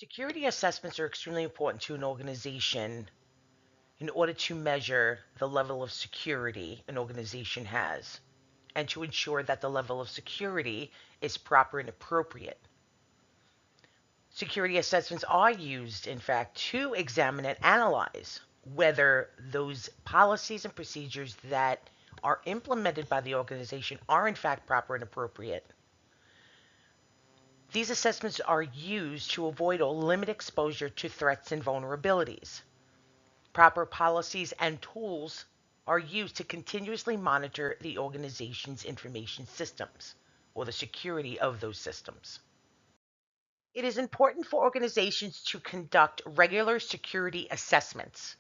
Security assessments are extremely important to an organization in order to measure the level of security an organization has and to ensure that the level of security is proper and appropriate. Security assessments are used, in fact, to examine and analyze whether those policies and procedures that are implemented by the organization are, in fact, proper and appropriate. These assessments are used to avoid or limit exposure to threats and vulnerabilities. Proper policies and tools are used to continuously monitor the organization's information systems or the security of those systems. It is important for organizations to conduct regular security assessments.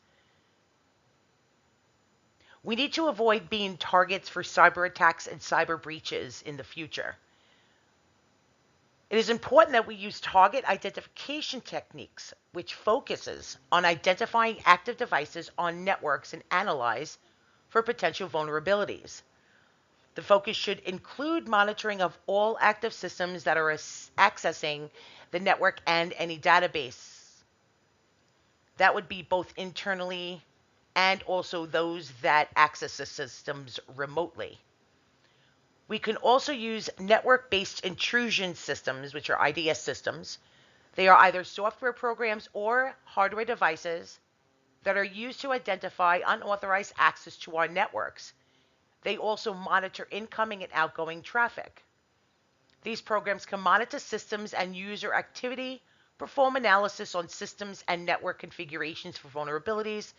We need to avoid being targets for cyber attacks and cyber breaches in the future. It is important that we use target identification techniques, which focuses on identifying active devices on networks and analyze for potential vulnerabilities. The focus should include monitoring of all active systems that are accessing the network and any database. That would be both internally and also those that access the systems remotely. We can also use network-based intrusion systems, which are IDS systems. They are either software programs or hardware devices that are used to identify unauthorized access to our networks. They also monitor incoming and outgoing traffic. These programs can monitor systems and user activity, perform analysis on systems and network configurations for vulnerabilities.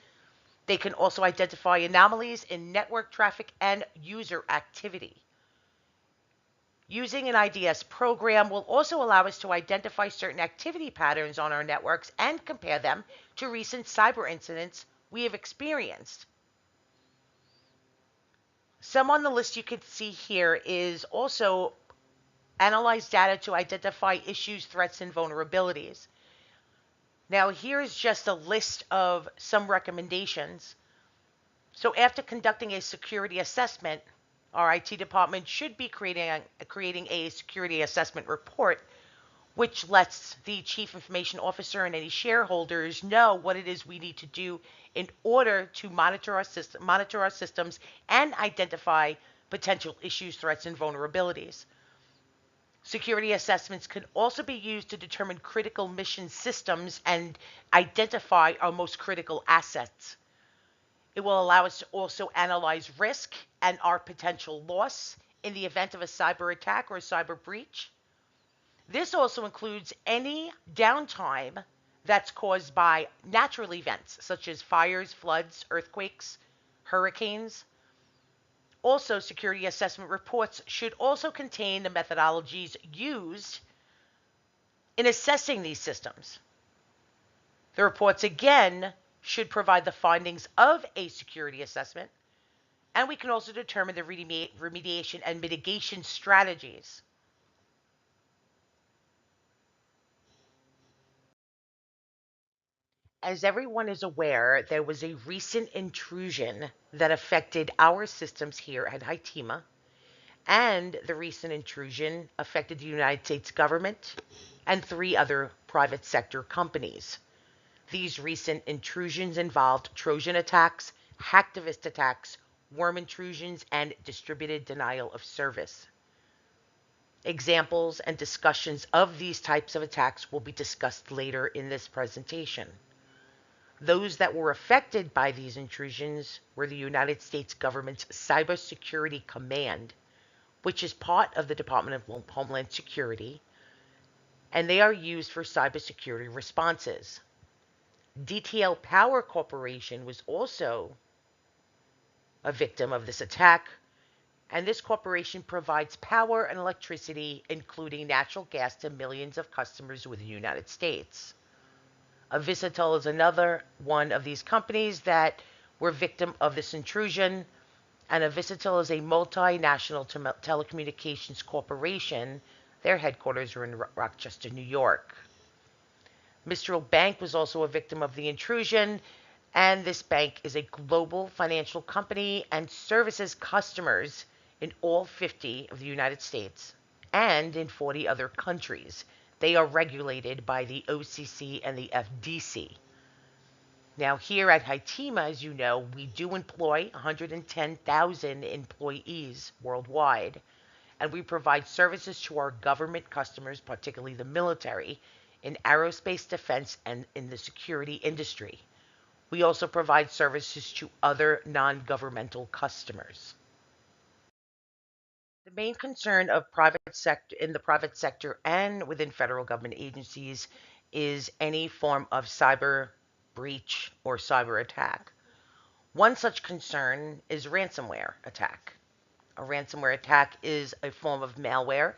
They can also identify anomalies in network traffic and user activity. Using an IDS program will also allow us to identify certain activity patterns on our networks and compare them to recent cyber incidents we have experienced. Some on the list you can see here is also analyze data to identify issues, threats, and vulnerabilities. Now, here's just a list of some recommendations. So after conducting a security assessment, our IT department should be creating a security assessment report, which lets the chief information officer and any shareholders know what it is we need to do in order to monitor our systems and identify potential issues, threats, and vulnerabilities. Security assessments can also be used to determine critical mission systems and identify our most critical assets. It will allow us to also analyze risk and our potential loss in the event of a cyber attack or a cyber breach. This also includes any downtime that's caused by natural events such as fires, floods, earthquakes, hurricanes. Also, security assessment reports should also contain the methodologies used in assessing these systems. The reports, again, should provide the findings of a security assessment, and we can also determine the remediation and mitigation strategies. As everyone is aware, there was a recent intrusion that affected our systems here at HITEMA, and the recent intrusion affected the United States government and 3 other private sector companies. These recent intrusions involved Trojan attacks, hacktivist attacks, worm intrusions, and distributed denial of service. Examples and discussions of these types of attacks will be discussed later in this presentation. Those that were affected by these intrusions were the United States government's Cybersecurity Command, which is part of the Department of Homeland Security, and they are used for cybersecurity responses. DTL Power Corporation was also a victim of this attack, and this corporation provides power and electricity, including natural gas, to millions of customers within the United States. Visitel is another one of these companies that were victim of this intrusion, and Visitel is a multinational telecommunications corporation. Their headquarters are in Rochester, New York. Mistral Bank was also a victim of the intrusion, and this bank is a global financial company and services customers in all 50 of the United States and in 40 other countries. They are regulated by the OCC and the FDC. Now, here at Hytima, as you know, we do employ 110,000 employees worldwide, and we provide services to our government customers, particularly the military, in aerospace defense and in the security industry. We also provide services to other non governmental customers. The main concern of private sector in the private sector and within federal government agencies is any form of cyber breach or cyber attack. One such concern is ransomware attack. A ransomware attack is a form of malware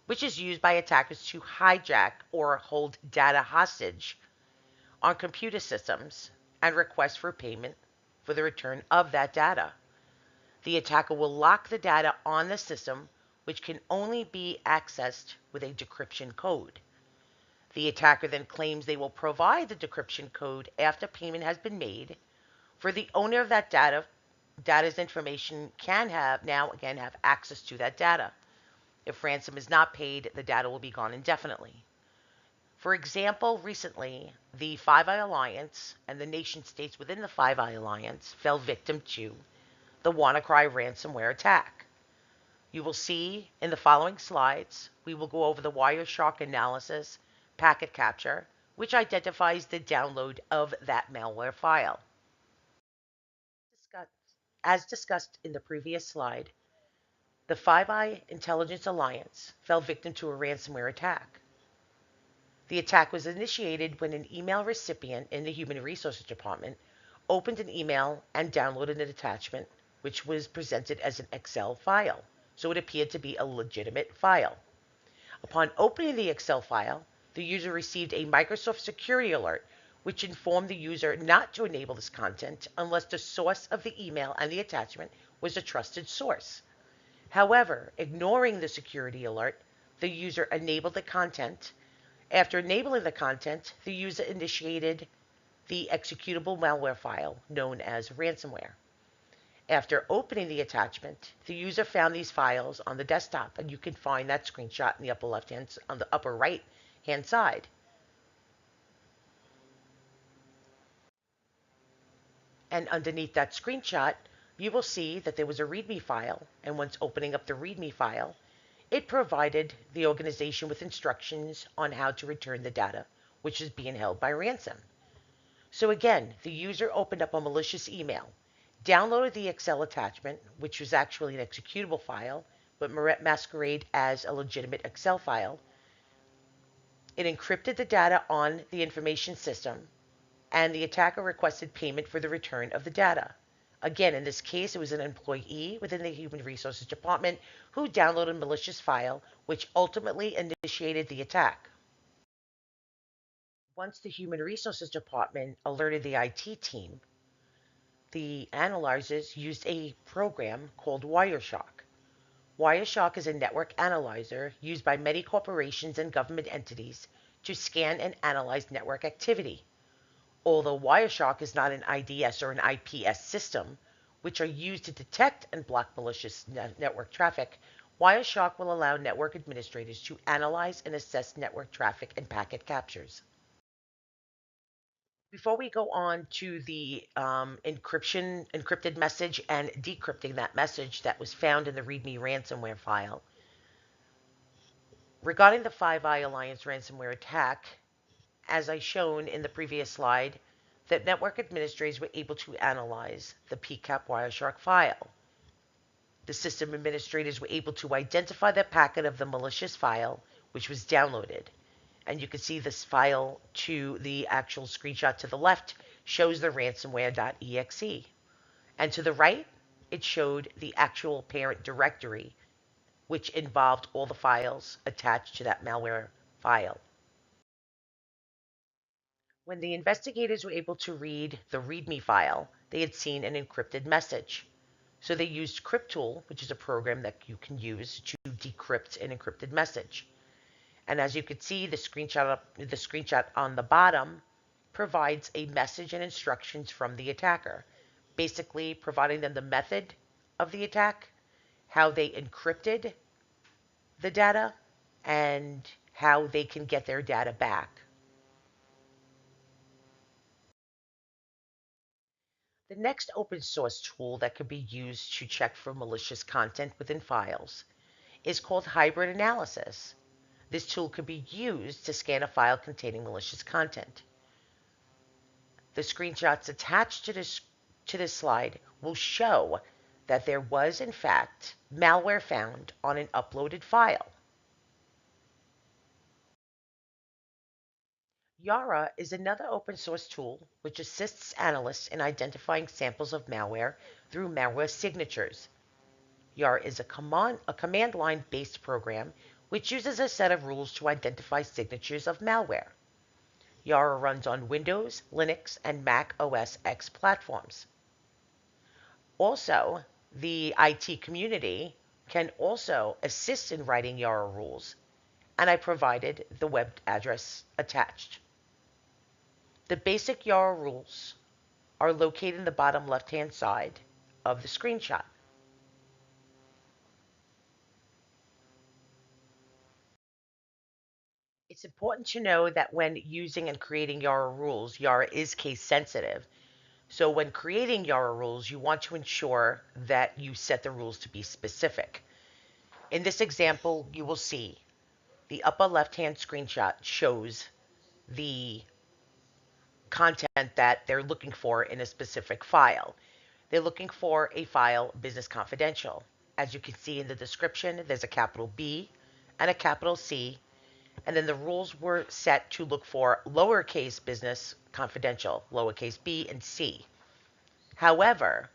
which is used by attackers to hijack or hold data hostage on computer systems and request for payment for the return of that data. The attacker will lock the data on the system, which can only be accessed with a decryption code. The attacker then claims they will provide the decryption code after payment has been made. For the owner of that data's information can have access to that data. If ransom is not paid, the data will be gone indefinitely. For example, recently, the Five Eye Alliance and the nation states within the Five Eye Alliance fell victim to the WannaCry ransomware attack. You will see in the following slides, we will go over the Wireshark analysis packet capture, which identifies the download of that malware file. As discussed in the previous slide, the Five Eye Intelligence Alliance fell victim to a ransomware attack. The attack was initiated when an email recipient in the Human Resources Department opened an email and downloaded an attachment which was presented as an Excel file, so it appeared to be a legitimate file. Upon opening the Excel file, the user received a Microsoft security alert which informed the user not to enable this content unless the source of the email and the attachment was a trusted source. However, ignoring the security alert, the user enabled the content. After enabling the content, the user initiated the executable malware file known as ransomware. After opening the attachment, the user found these files on the desktop, and you can find that screenshot in the upper left hand on the upper right hand side. And underneath that screenshot, you will see that there was a README file, and once opening up the README file, it provided the organization with instructions on how to return the data, which is being held by ransom. So again, the user opened up a malicious email, downloaded the Excel attachment, which was actually an executable file, but masqueraded as a legitimate Excel file. It encrypted the data on the information system, and the attacker requested payment for the return of the data. Again, in this case, it was an employee within the Human Resources Department who downloaded a malicious file, which ultimately initiated the attack. Once the Human Resources Department alerted the IT team, the analyzers used a program called Wireshark. Wireshark is a network analyzer used by many corporations and government entities to scan and analyze network activity. Although Wireshark is not an IDS or an IPS system, which are used to detect and block malicious network traffic, Wireshark will allow network administrators to analyze and assess network traffic and packet captures. Before we go on to the encrypted message and decrypting that message that was found in the README ransomware file, regarding the Five Eye Alliance ransomware attack, as I shown in the previous slide, that network administrators were able to analyze the PCAP Wireshark file. The system administrators were able to identify the packet of the malicious file which was downloaded. And you can see this file to the actual screenshot to the left shows the ransomware.exe. And to the right, it showed the actual parent directory, which involved all the files attached to that malware file. When the investigators were able to read the README file, they had seen an encrypted message. So they used CryptTool, which is a program that you can use to decrypt an encrypted message. And as you can see, the screenshot on the bottom provides a message and instructions from the attacker, basically providing them the method of the attack, how they encrypted the data, and how they can get their data back. The next open source tool that could be used to check for malicious content within files is called hybrid analysis. This tool could be used to scan a file containing malicious content. The screenshots attached to this slide will show that there was, in fact, malware found on an uploaded file. Yara is another open source tool which assists analysts in identifying samples of malware through malware signatures. Yara is a command line based program which uses a set of rules to identify signatures of malware. Yara runs on Windows, Linux, and Mac OS X platforms. Also, the IT community can also assist in writing Yara rules, and I provided the web address attached. The basic Yara rules are located in the bottom left-hand side of the screenshot. It's important to know that when using and creating Yara rules, Yara is case sensitive. So when creating Yara rules, you want to ensure that you set the rules to be specific. In this example, you will see the upper left-hand screenshot shows the content that they're looking for in a specific file. They're looking for a file business confidential. As you can see in the description, there's a capital B and a capital C, and then the rules were set to look for lowercase business confidential, lowercase b and c. However,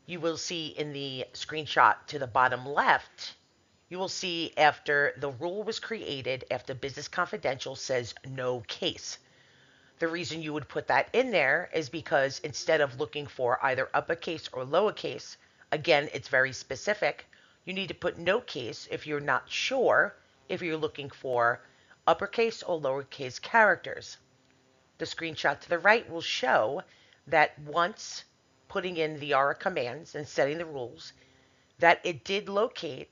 you will see in the screenshot to the bottom left, you will see after the rule was created, after business confidential says no case. The reason you would put that in there is because instead of looking for either uppercase or lowercase, again, it's very specific. You need to put no case if you're not sure if you're looking for uppercase or lowercase characters. The screenshot to the right will show that once putting in the Yara commands and setting the rules, that it did locate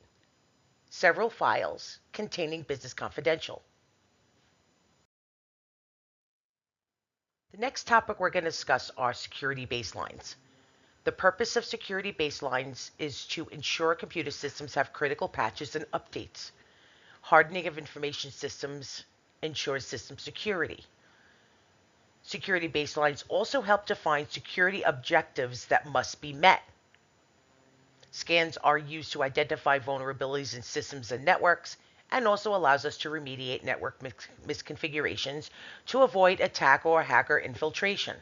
several files containing business confidential. The next topic we're going to discuss are security baselines. The purpose of security baselines is to ensure computer systems have critical patches and updates. Hardening of information systems ensures system security. Security baselines also help define security objectives that must be met. Scans are used to identify vulnerabilities in systems and networks, and also allows us to remediate network misconfigurations to avoid attack or hacker infiltration.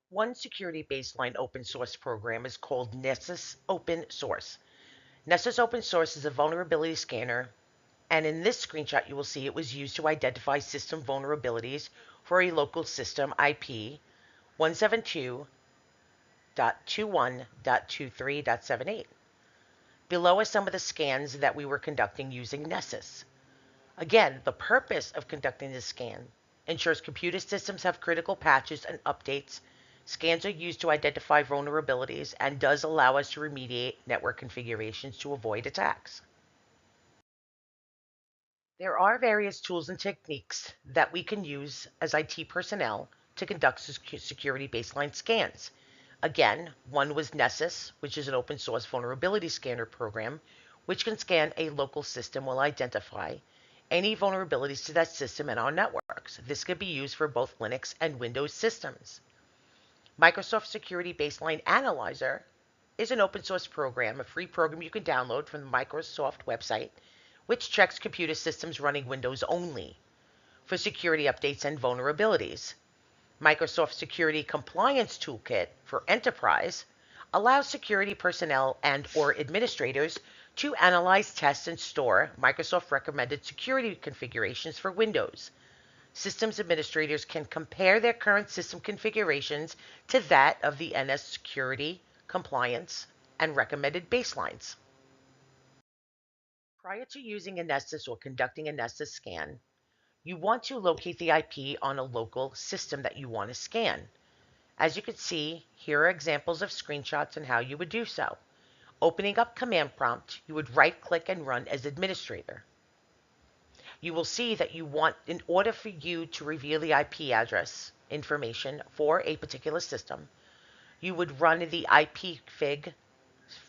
One security baseline open source program is called Nessus Open Source. Nessus Open Source is a vulnerability scanner, and in this screenshot you will see it was used to identify system vulnerabilities for a local system IP 172.21.23.78. Below are some of the scans that we were conducting using Nessus. Again, the purpose of conducting this scan ensures computer systems have critical patches and updates. Scans are used to identify vulnerabilities and does allow us to remediate network configurations to avoid attacks. There are various tools and techniques that we can use as IT personnel to conduct security baseline scans. Again, one was Nessus, which is an open source vulnerability scanner program, which can scan a local system will identify any vulnerabilities to that system and our networks. This could be used for both Linux and Windows systems. Microsoft Security Baseline Analyzer is an open source program, a free program you can download from the Microsoft website, which checks computer systems running Windows only for security updates and vulnerabilities. Microsoft Security Compliance Toolkit for Enterprise allows security personnel and or administrators to analyze, test, and store Microsoft recommended security configurations for Windows. Systems administrators can compare their current system configurations to that of the NS Security, Compliance, and recommended baselines. Prior to using a Nessus or conducting a Nessus scan, you want to locate the IP on a local system that you want to scan. As you can see, here are examples of screenshots and how you would do so. Opening up Command Prompt, you would right-click and run as administrator. You will see that you want, in order for you to reveal the IP address information for a particular system, you would run the ipconfig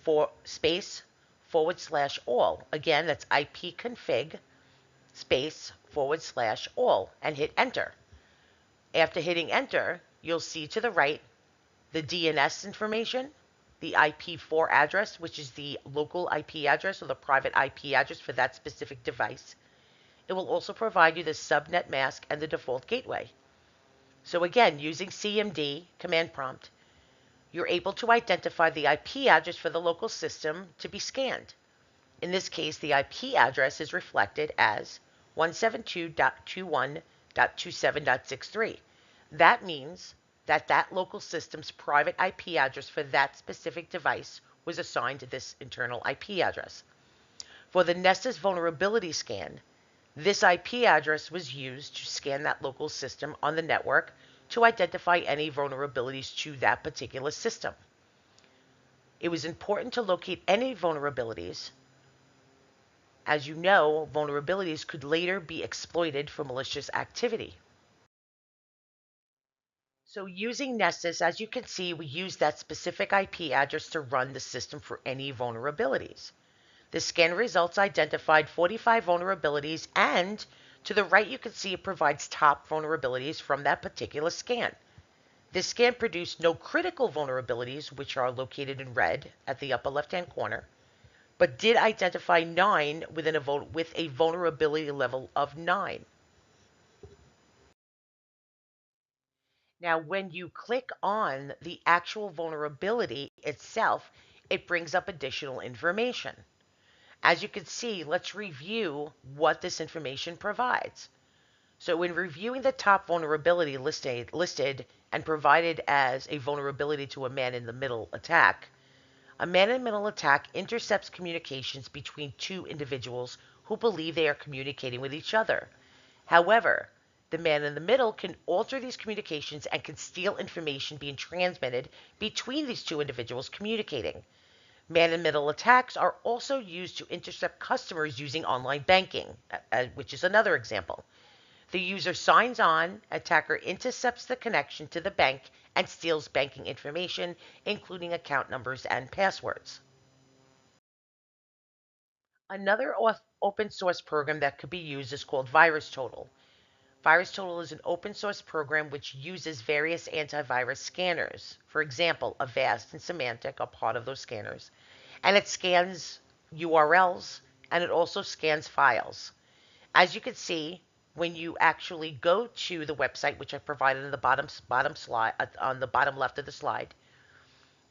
for space /all. Again, that's ipconfig space /all and hit enter. After hitting enter, you'll see to the right the DNS information, the IP4 address, which is the local IP address or the private IP address for that specific device. It will also provide you the subnet mask and the default gateway. So again, using CMD, command prompt, you're able to identify the IP address for the local system to be scanned. In this case, the IP address is reflected as 172.21.27.63. That means that that local system's private IP address for that specific device was assigned to this internal IP address. For the Nessus vulnerability scan, this IP address was used to scan that local system on the network to identify any vulnerabilities to that particular system. It was important to locate any vulnerabilities. As you know, vulnerabilities could later be exploited for malicious activity. So using Nessus, as you can see, we use that specific IP address to run the system for any vulnerabilities. The scan results identified 45 vulnerabilities, and to the right you can see it provides top vulnerabilities from that particular scan. This scan produced no critical vulnerabilities, which are located in red at the upper left-hand corner, but did identify 9 with a vulnerability level of 9. Now, when you click on the actual vulnerability itself, it brings up additional information. As you can see, let's review what this information provides. So when reviewing the top vulnerability listed and provided as a vulnerability to a man-in-the-middle attack, a man-in-the-middle attack intercepts communications between two individuals who believe they are communicating with each other. However, the man in the middle can alter these communications and can steal information being transmitted between these two individuals communicating. Man-in-the-middle attacks are also used to intercept customers using online banking, which is another example. The user signs on, attacker intercepts the connection to the bank and steals banking information, including account numbers and passwords. Another open source program that could be used is called VirusTotal. VirusTotal is an open source program which uses various antivirus scanners. For example, Avast and Symantec are part of those scanners. And it scans URLs and it also scans files. As you can see, when you actually go to the website, which I provided in the bottom slide, on the bottom left of the slide,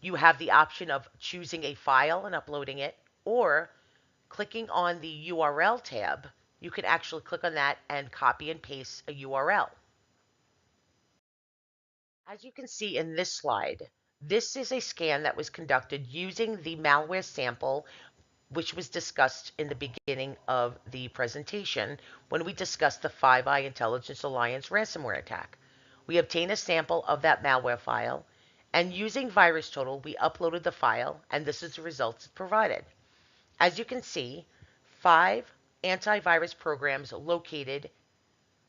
you have the option of choosing a file and uploading it, or clicking on the URL tab. You can actually click on that and copy and paste a URL. As you can see in this slide, this is a scan that was conducted using the malware sample which was discussed in the beginning of the presentation when we discussed the Five Eye Intelligence Alliance ransomware attack. We obtained a sample of that malware file, and using VirusTotal, we uploaded the file, and this is the results it provided. As you can see, 5 antivirus programs located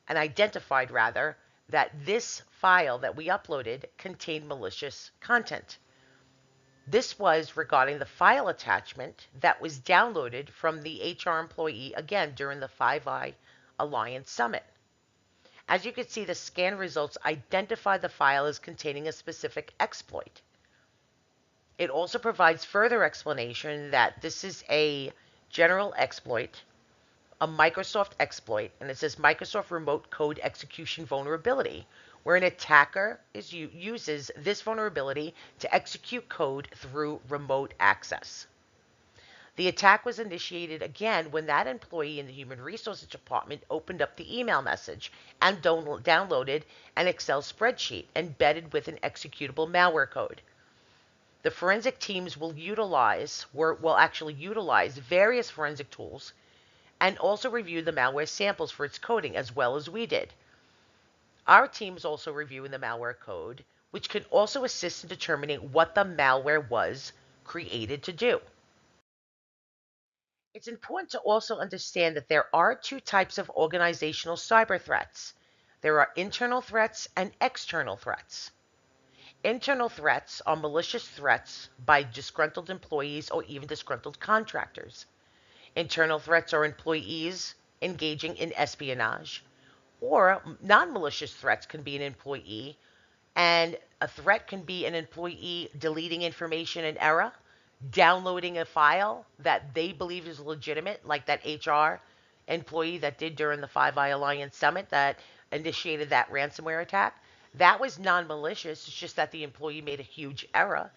and identified, rather, that this file that we uploaded contained malicious content. This was regarding the file attachment that was downloaded from the HR employee, again, during the Five Eye Alliance Summit. As you can see, the scan results identify the file as containing a specific exploit. It also provides further explanation that this is a general exploit, a Microsoft exploit, and it says Microsoft Remote Code Execution Vulnerability, where an attacker uses this vulnerability to execute code through remote access. The attack was initiated again when that employee in the Human Resources Department opened up the email message and downloaded an Excel spreadsheet embedded with an executable malware code. The forensic teams will actually utilize various forensic tools and also review the malware samples for its coding, as well as we did. Our team is also reviewing the malware code, which can also assist in determining what the malware was created to do. It's important to also understand that there are two types of organizational cyber threats. There are internal threats and external threats. Internal threats are malicious threats by disgruntled employees or even disgruntled contractors. Internal threats are employees engaging in espionage, or non malicious threats can be an employee, and a threat can be an employee deleting information in error, downloading a file that they believe is legitimate, like that HR employee that did during the Five Eye Alliance summit that initiated that ransomware attack. That was non malicious. It's just that the employee made a huge error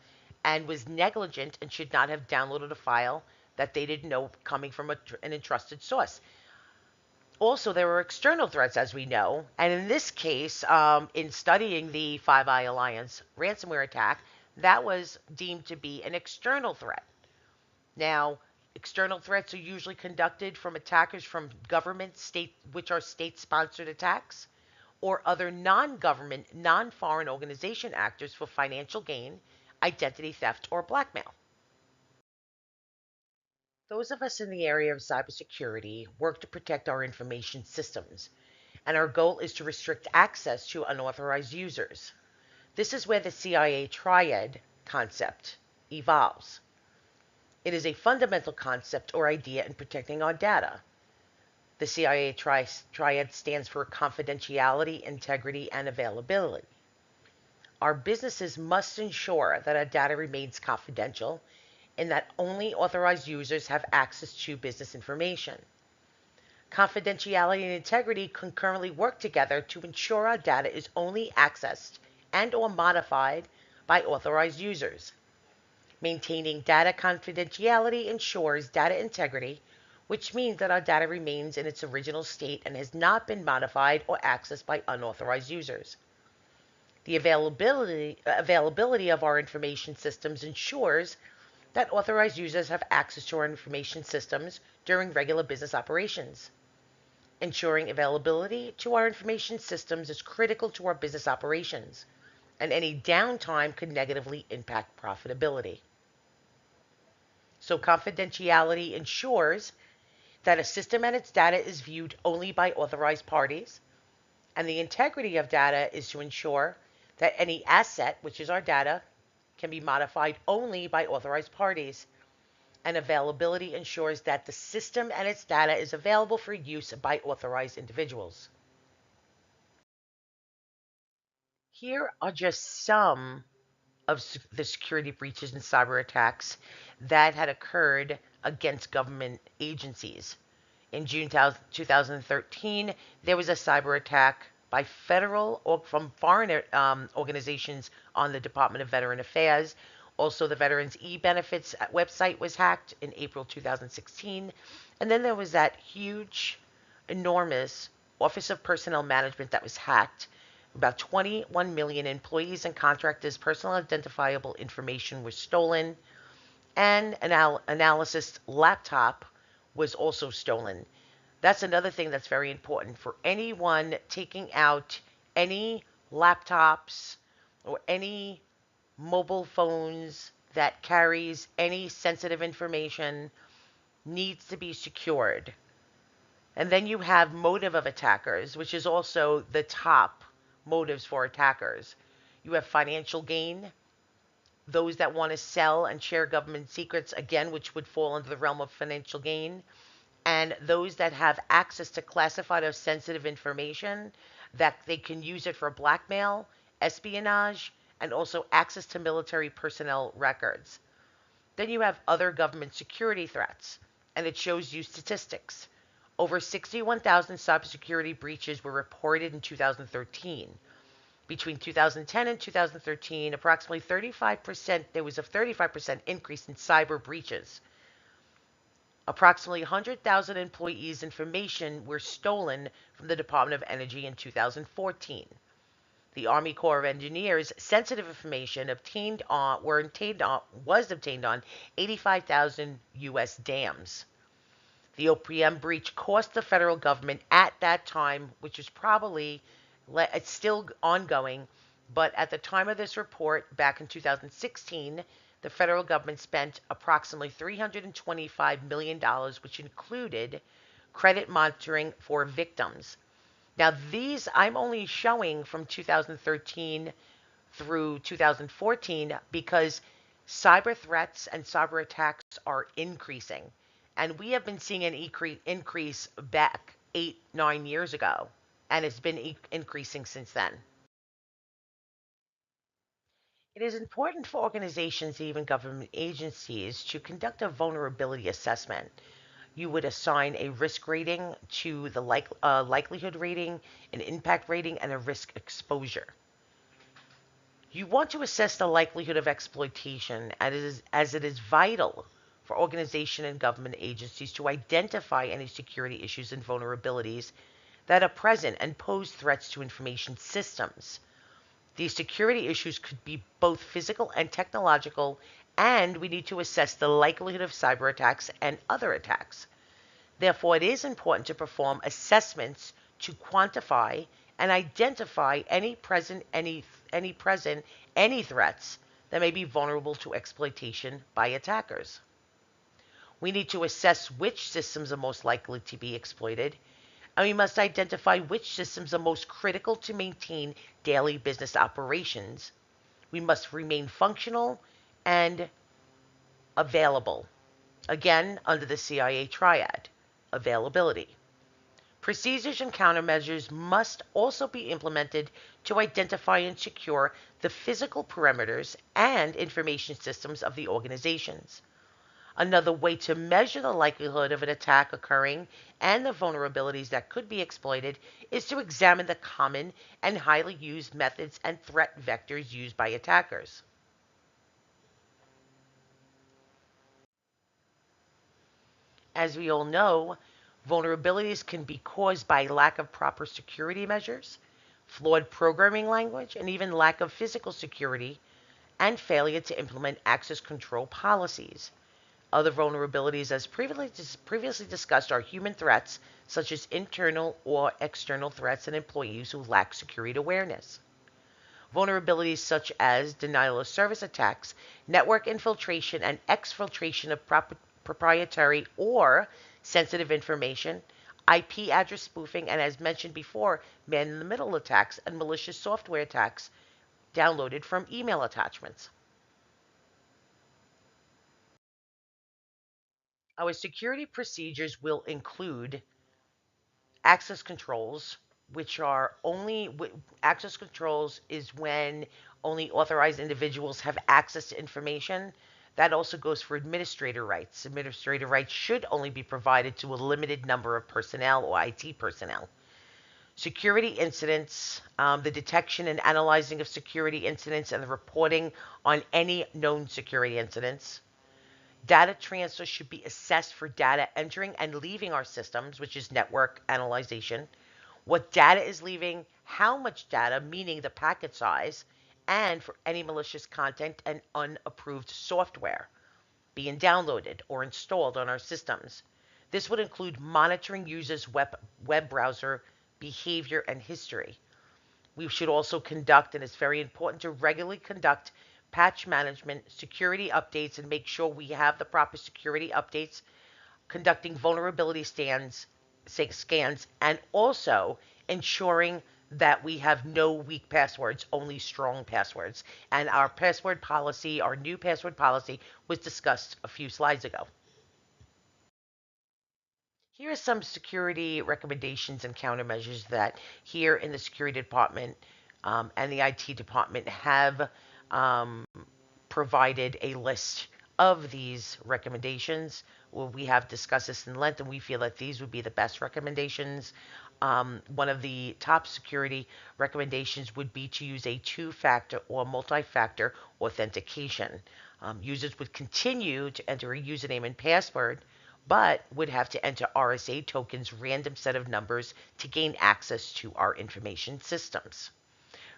and was negligent and should not have downloaded a file that they didn't know coming from an entrusted source. Also, there were external threats, as we know. And in this case, in studying the Five Eye Alliance ransomware attack, that was deemed to be an external threat. Now, external threats are usually conducted from attackers from government, state, which are state-sponsored attacks, or other non-government, non-foreign organization actors for financial gain, identity theft, or blackmail. Those of us in the area of cybersecurity work to protect our information systems, and our goal is to restrict access to unauthorized users. This is where the CIA triad concept evolves. It is a fundamental concept or idea in protecting our data. The CIA triad stands for confidentiality, integrity, and availability. Our businesses must ensure that our data remains confidential and that only authorized users have access to business information. Confidentiality and integrity concurrently work together to ensure our data is only accessed and or modified by authorized users. Maintaining data confidentiality ensures data integrity, which means that our data remains in its original state and has not been modified or accessed by unauthorized users. The availability of our information systems ensures that authorized users have access to our information systems during regular business operations. Ensuring availability to our information systems is critical to our business operations, and any downtime could negatively impact profitability. So, confidentiality ensures that a system and its data is viewed only by authorized parties, and the integrity of data is to ensure that any asset, which is our data, can be modified only by authorized parties, and availability ensures that the system and its data is available for use by authorized individuals. Here are just some of the security breaches and cyber attacks that had occurred against government agencies. In June 2013, there was a cyber attack by federal or from foreign organizations on the Department of Veteran Affairs. Also, the Veterans E-Benefits website was hacked in April 2016. And then there was that huge, enormous Office of Personnel Management that was hacked. About 21 million employees and contractors' personal identifiable information was stolen, and an analysis laptop was also stolen. That's another thing that's very important for anyone taking out any laptops or any mobile phones that carries any sensitive information needs to be secured. And then you have motive of attackers, which is also the top motives for attackers. You have financial gain, those that want to sell and share government secrets, again, which would fall under the realm of financial gain, and those that have access to classified or sensitive information that they can use it for blackmail, espionage, and also access to military personnel records. Then you have other government security threats, and it shows you statistics. Over 61,000 cybersecurity breaches were reported in 2013. Between 2010 and 2013, approximately 35%, there was a 35% increase in cyber breaches. Approximately 100,000 employees' information were stolen from the Department of Energy in 2014. The Army Corps of Engineers sensitive information was obtained on 85,000 U.S. dams. The OPM breach cost the federal government at that time, which is probably it's still ongoing, but at the time of this report back in 2016, the federal government spent approximately $325 million, which included credit monitoring for victims. Now, these I'm only showing from 2013 through 2014 because cyber threats and cyber attacks are increasing. And we have been seeing an increase back 8, 9 years ago, and it's been increasing since then. It is important for organizations, even government agencies, to conduct a vulnerability assessment. You would assign a risk rating to the likelihood rating, an impact rating, and a risk exposure. You want to assess the likelihood of exploitation as it is vital for organization and government agencies to identify any security issues and vulnerabilities that are present and pose threats to information systems. These security issues could be both physical and technological, and we need to assess the likelihood of cyber attacks and other attacks. Therefore, it is important to perform assessments to quantify and identify any threats that may be vulnerable to exploitation by attackers. We need to assess which systems are most likely to be exploited, and we must identify which systems are most critical to maintain daily business operations. We must remain functional and available. Again, under the CIA triad: availability. Procedures and countermeasures must also be implemented to identify and secure the physical perimeters and information systems of the organizations. Another way to measure the likelihood of an attack occurring and the vulnerabilities that could be exploited is to examine the common and highly used methods and threat vectors used by attackers. As we all know, vulnerabilities can be caused by lack of proper security measures, flawed programming language, and even lack of physical security and failure to implement access control policies. Other vulnerabilities, as previously discussed, are human threats, such as internal or external threats, and employees who lack security awareness. Vulnerabilities such as denial of service attacks, network infiltration, and exfiltration of proprietary or sensitive information, IP address spoofing, and as mentioned before, man in the middle attacks and malicious software attacks downloaded from email attachments. Our security procedures will include access controls, which are only access controls is when only authorized individuals have access to information. That also goes for administrator rights. Administrator rights should only be provided to a limited number of personnel or IT personnel. Security incidents, the detection and analyzing of security incidents, and the reporting on any known security incidents. Data transfer should be assessed for data entering and leaving our systems, which is network analyzation. What data is leaving, how much data, meaning the packet size, and for any malicious content and unapproved software being downloaded or installed on our systems. This would include monitoring users' web browser behavior and history. We should also conduct, and it's very important to regularly conduct, patch management, security updates, and make sure we have the proper security updates, conducting vulnerability scans, and also ensuring that we have no weak passwords, only strong passwords. And our password policy, our new password policy, was discussed a few slides ago. Here are some security recommendations and countermeasures that here in the security department and the IT department have um, provided a list of these recommendations. Well, we have discussed this in length, and we feel that these would be the best recommendations. One of the top security recommendations would be to use a two-factor or multi-factor authentication. Users would continue to enter a username and password, but would have to enter RSA tokens, random set of numbers, to gain access to our information systems.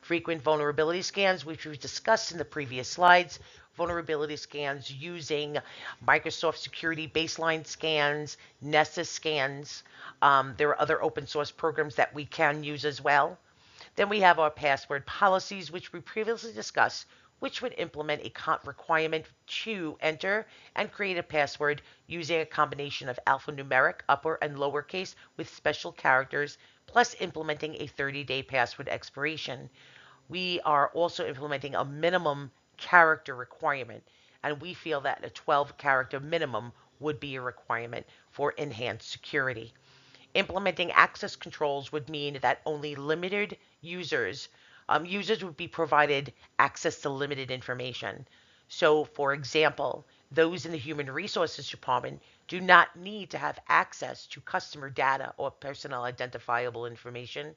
Frequent vulnerability scans, which we've discussed in the previous slides. Vulnerability scans using Microsoft Security Baseline scans, Nessus scans. There are other open source programs that we can use as well. Then we have our password policies, which we previously discussed, which would implement a requirement to enter and create a password using a combination of alphanumeric upper and lowercase with special characters, plus implementing a 30-day password expiration. We are also implementing a minimum character requirement, and we feel that a 12 character minimum would be a requirement for enhanced security. Implementing access controls would mean that only limited users would be provided access to limited information. So, for example, those in the human resources department do not need to have access to customer data or personnel identifiable information.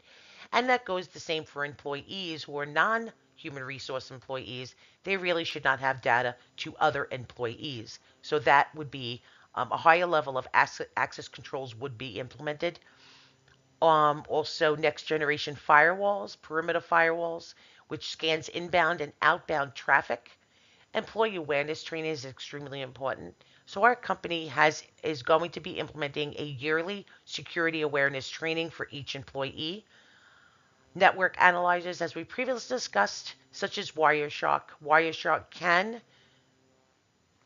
And that goes the same for employees who are non human resource employees. They really should not have data to other employees. So that would be a higher level of access controls would be implemented. Also, next generation firewalls, perimeter firewalls, which scans inbound and outbound traffic. Employee awareness training is extremely important. So our company is going to be implementing a yearly security awareness training for each employee. Network analyzers, as we previously discussed, such as Wireshark. Wireshark can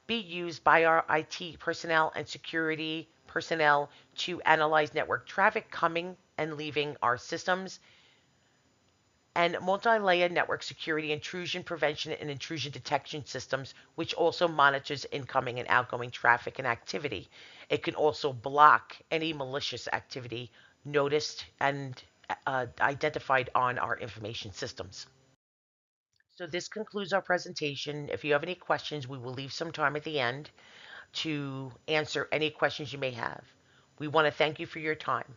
be used by our IT personnel and security personnel to analyze network traffic coming and leaving our systems, and multi-layer network security intrusion prevention and intrusion detection systems, which also monitors incoming and outgoing traffic and activity. It can also block any malicious activity noticed and identified on our information systems. So this concludes our presentation. If you have any questions, we will leave some time at the end to answer any questions you may have. We want to thank you for your time.